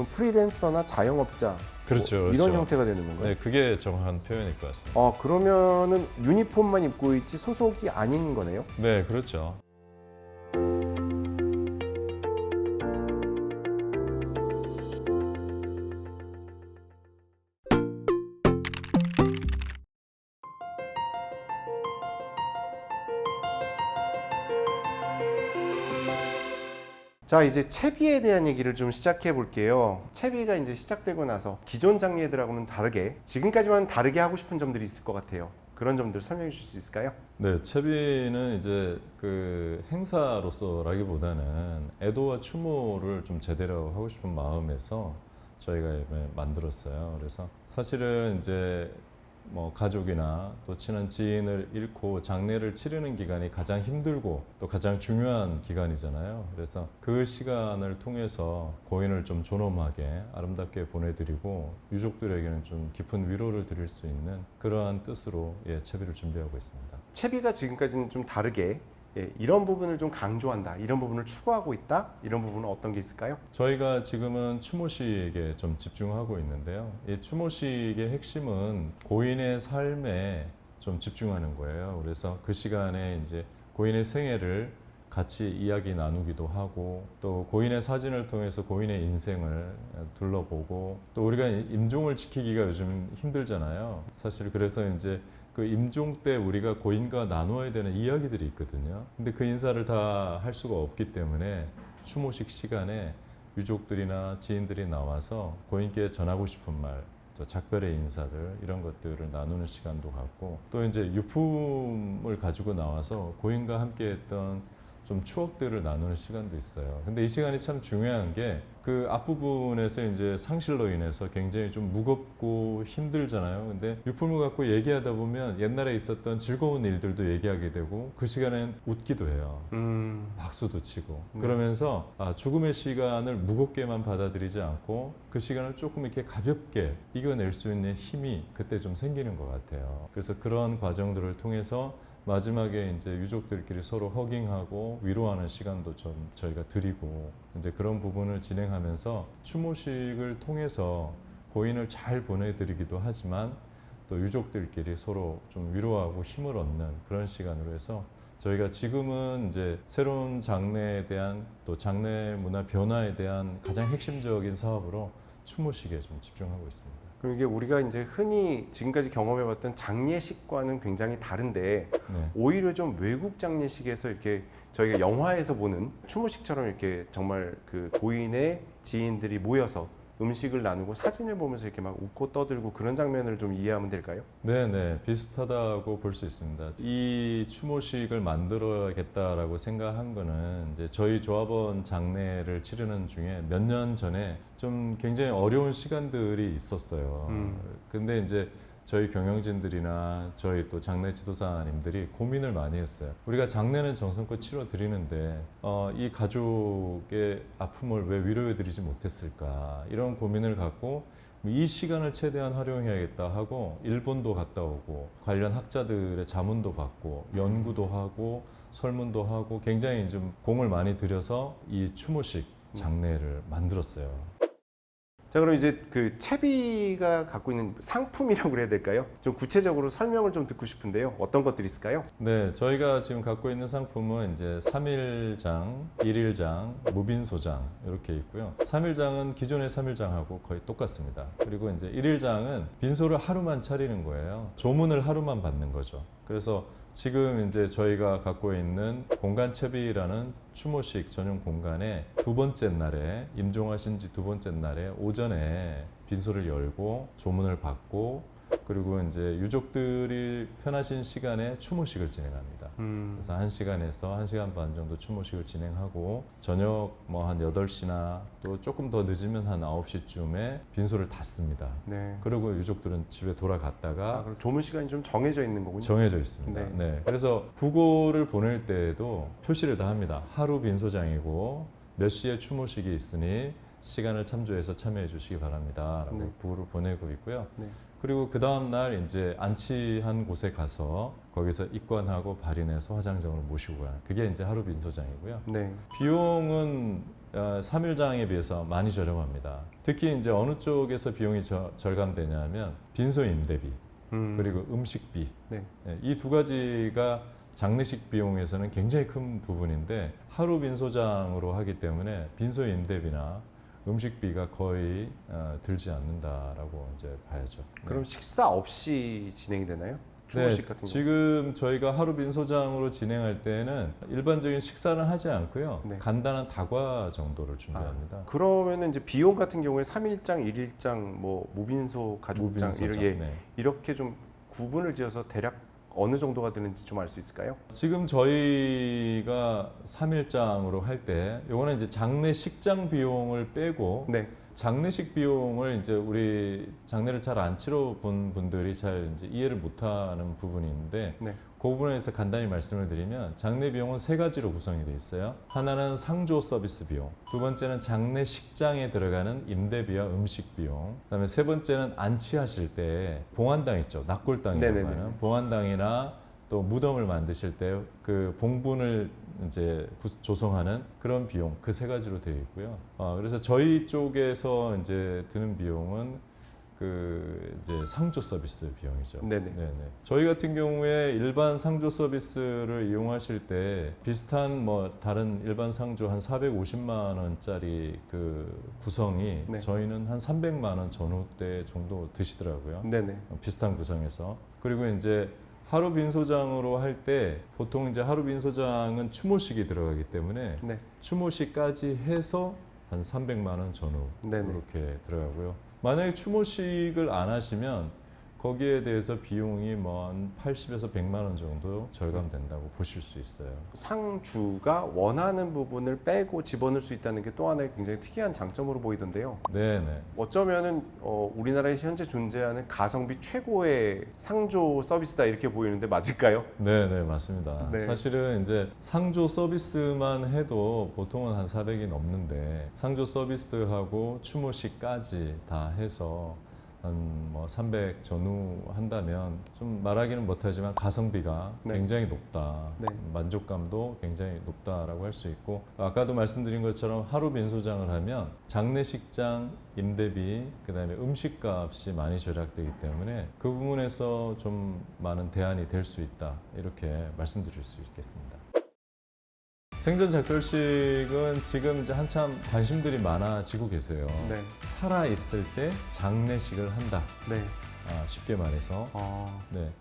그럼 프리랜서나 자영업자 그렇죠, 이런 그렇죠. 형태가 되는 건가요? 네, 그게 정확한 표현일 것 같습니다. 그러면은 유니폼만 입고 있지 소속이 아닌 거네요? 네, 그렇죠. 자, 이제 채비에 대한 얘기를 좀 시작해 볼게요. 채비가 이제 시작되고 나서 기존 장르들하고는 다르게 지금까지만 다르게 하고 싶은 점들이 있을 것 같아요. 그런 점들 설명해 주실 수 있을까요? 네, 채비는 이제 그 행사로서라기보다는 애도와 추모를 좀 제대로 하고 싶은 마음에서 저희가 이번에 만들었어요. 그래서 사실은 이제 뭐 가족이나 또 친한 지인을 잃고 장례를 치르는 기간이 가장 힘들고 또 가장 중요한 기간이잖아요. 그래서 그 시간을 통해서 고인을 좀 존엄하게 아름답게 보내드리고 유족들에게는 좀 깊은 위로를 드릴 수 있는 그러한 뜻으로 채비를 준비하고 있습니다. 채비가 지금까지는 좀 다르게 이런 부분을 좀 강조한다, 이런 부분을 추구하고 있다, 이런 부분은 어떤 게 있을까요? 저희가 지금은 추모식에 좀 집중하고 있는데요. 이 추모식의 핵심은 고인의 삶에 좀 집중하는 거예요. 그래서 그 시간에 이제 고인의 생애를 같이 이야기 나누기도 하고 또 고인의 사진을 통해서 고인의 인생을 둘러보고 또 우리가 임종을 지키기가 요즘 힘들잖아요. 사실 그래서 이제 그 임종 때 우리가 고인과 나눠야 되는 이야기들이 있거든요. 근데 그 인사를 다 할 수가 없기 때문에 추모식 시간에 유족들이나 지인들이 나와서 고인께 전하고 싶은 말, 또 작별의 인사들 이런 것들을 나누는 시간도 갖고 또 이제 유품을 가지고 나와서 고인과 함께했던 좀 추억들을 나누는 시간도 있어요. 근데 이 시간이 참 중요한 게 그 앞부분에서 이제 상실로 인해서 굉장히 좀 무겁고 힘들잖아요. 근데 유품을 갖고 얘기하다 보면 옛날에 있었던 즐거운 일들도 얘기하게 되고 그 시간엔 웃기도 해요. 박수도 치고 그러면서 죽음의 시간을 무겁게만 받아들이지 않고 그 시간을 조금 이렇게 가볍게 이겨낼 수 있는 힘이 그때 좀 생기는 것 같아요. 그래서 그런 과정들을 통해서 마지막에 이제 유족들끼리 서로 허깅하고 위로하는 시간도 좀 저희가 드리고 이제 그런 부분을 진행하면서 추모식을 통해서 고인을 잘 보내드리기도 하지만 또 유족들끼리 서로 좀 위로하고 힘을 얻는 그런 시간으로 해서 저희가 지금은 이제 새로운 장래에 대한 또 장래 문화 변화에 대한 가장 핵심적인 사업으로 추모식에 좀 집중하고 있습니다. 그럼 이게 우리가 이제 흔히 지금까지 경험해봤던 장례식과는 굉장히 다른데 네. 오히려 좀 외국 장례식에서 이렇게 저희가 영화에서 보는 추모식처럼 이렇게 정말 그 고인의 지인들이 모여서 음식을 나누고 사진을 보면서 이렇게 막 웃고 떠들고 그런 장면을 좀 이해하면 될까요? 네, 비슷하다고 볼 수 있습니다. 이 추모식을 만들어야겠다라고 생각한 거는 이제 저희 조합원 장례를 치르는 중에 몇 년 전에 좀 굉장히 어려운 시간들이 있었어요. 근데 이제 저희 경영진들이나 저희 또 장례 지도사님들이 고민을 많이 했어요. 우리가 장례는 정성껏 치러 드리는데 이 가족의 아픔을 왜 위로해 드리지 못했을까 이런 고민을 갖고 이 시간을 최대한 활용해야겠다 하고 일본도 갔다 오고 관련 학자들의 자문도 받고 연구도 하고 설문도 하고 굉장히 좀 공을 많이 들여서 이 추모식 장례를 만들었어요. 자, 그럼 이제 그 채비가 갖고 있는 상품이라고 그래야 될까요? 좀 구체적으로 설명을 좀 듣고 싶은데요. 어떤 것들이 있을까요? 네, 저희가 지금 갖고 있는 상품은 이제 3일장, 1일장, 무빈소장 이렇게 있고요. 3일장은 기존의 3일장하고 거의 똑같습니다. 그리고 이제 1일장은 빈소를 하루만 차리는 거예요. 조문을 하루만 받는 거죠. 그래서 지금 이제 저희가 갖고 있는 공간 채비라는 추모식 전용 공간에 두 번째 날에 임종하신 지 두 번째 날에 오전에 빈소를 열고 조문을 받고 그리고 이제 유족들이 편하신 시간에 추모식을 진행합니다. 그래서 1시간에서 1시간 반 정도 추모식을 진행하고 저녁 뭐 한 8시나 또 조금 더 늦으면 한 9시쯤에 빈소를 닫습니다. 네. 그리고 유족들은 집에 돌아갔다가 그럼 조문 시간이 좀 정해져 있는 거군요. 정해져 있습니다. 네. 그래서 부고를 보낼 때에도 표시를 다 합니다. 하루 빈소장이고 몇 시에 추모식이 있으니 시간을 참조해서 참여해 주시기 바랍니다. 라고 부고를 보내고 있고요. 그리고 그 다음 날 이제 안치한 곳에 가서 거기서 입관하고 발인해서 화장정으로 모시고 가는 그게 이제 하루 빈소장이고요. 비용은 3일장에 비해서 많이 저렴합니다. 특히 이제 어느 쪽에서 비용이 절감되냐면 빈소 임대비 그리고 음식비 네. 이 두 가지가 장례식 비용에서는 굉장히 큰 부분인데 하루 빈소장으로 하기 때문에 빈소 임대비나 음식비가 거의 들지 않는다라고 이제 봐야죠. 그럼 식사 없이 진행이 되나요? 네, 추모식 같은 경우? 지금 저희가 하루 빈소장으로 진행할 때는 일반적인 식사는 하지 않고요. 네. 간단한 다과 정도를 준비합니다. 그러면은 이제 비용 같은 경우에 3일장, 1일장, 뭐 무빈소, 가족장 무빈소장, 이렇게 네. 이렇게 좀 구분을 지어서 대략 어느 정도가 되는지 좀 알 수 있을까요? 지금 저희가 3일장으로 할 때 요거는 이제 장례식장 비용을 빼고 네. 장례식 비용을 이제 우리 장례를 잘 안 치러 본 분들이 잘 이제 이해를 못하는 부분이 있는데 네. 그 부분에서 간단히 말씀을 드리면 장례 비용은 세 가지로 구성이 되어 있어요. 하나는 상조 서비스 비용, 두 번째는 장례식장에 들어가는 임대비와 음식 비용, 그다음에 세 번째는 안치하실 때 봉안당 있죠, 낙골당이라고 네네네. 하는 봉안당이나 또 무덤을 만드실 때 그 봉분을 이제 조성하는 그런 비용 그 세 가지로 되어 있고요. 그래서 저희 쪽에서 이제 드는 비용은 그 이제 상조 서비스 비용이죠. 네네. 저희 같은 경우에 일반 상조 서비스를 이용하실 때 비슷한 뭐 다른 일반 상조 한 450만 원짜리 그 구성이 네. 저희는 한 300만 원 전후대 정도 드시더라고요. 네네. 비슷한 구성에서. 그리고 이제 하루 빈소장으로 할 때 보통 이제 하루 빈소장은 추모식이 들어가기 때문에 네. 추모식까지 해서 한 300만 원 전후 네네. 그렇게 들어가고요. 만약에 추모식을 안 하시면 거기에 대해서 비용이 뭐 한 80에서 100만 원 정도 절감된다고 보실 수 있어요. 상주가 원하는 부분을 빼고 집어넣을 수 있다는 게 또 하나의 굉장히 특이한 장점으로 보이던데요. 네네. 어쩌면은 우리나라에 현재 존재하는 가성비 최고의 상조 서비스다 이렇게 보이는데 맞을까요? 네네 맞습니다. 네. 사실은 이제 상조 서비스만 해도 보통은 한 400이 넘는데 상조 서비스하고 추모식까지 다 해서 한 뭐 300 전후 한다면 좀 말하기는 못하지만 가성비가 네. 굉장히 높다. 네. 만족감도 굉장히 높다라고 할 수 있고 아까도 말씀드린 것처럼 하루 빈소장을 하면 장례식장 임대비 그다음에 음식값이 많이 절약되기 때문에 그 부분에서 좀 많은 대안이 될 수 있다 이렇게 말씀드릴 수 있겠습니다. 생전 작별식은 지금 이제 한참 관심들이 많아지고 계세요. 네. 살아 있을 때 장례식을 한다. 네. 쉽게 말해서. 아, 네.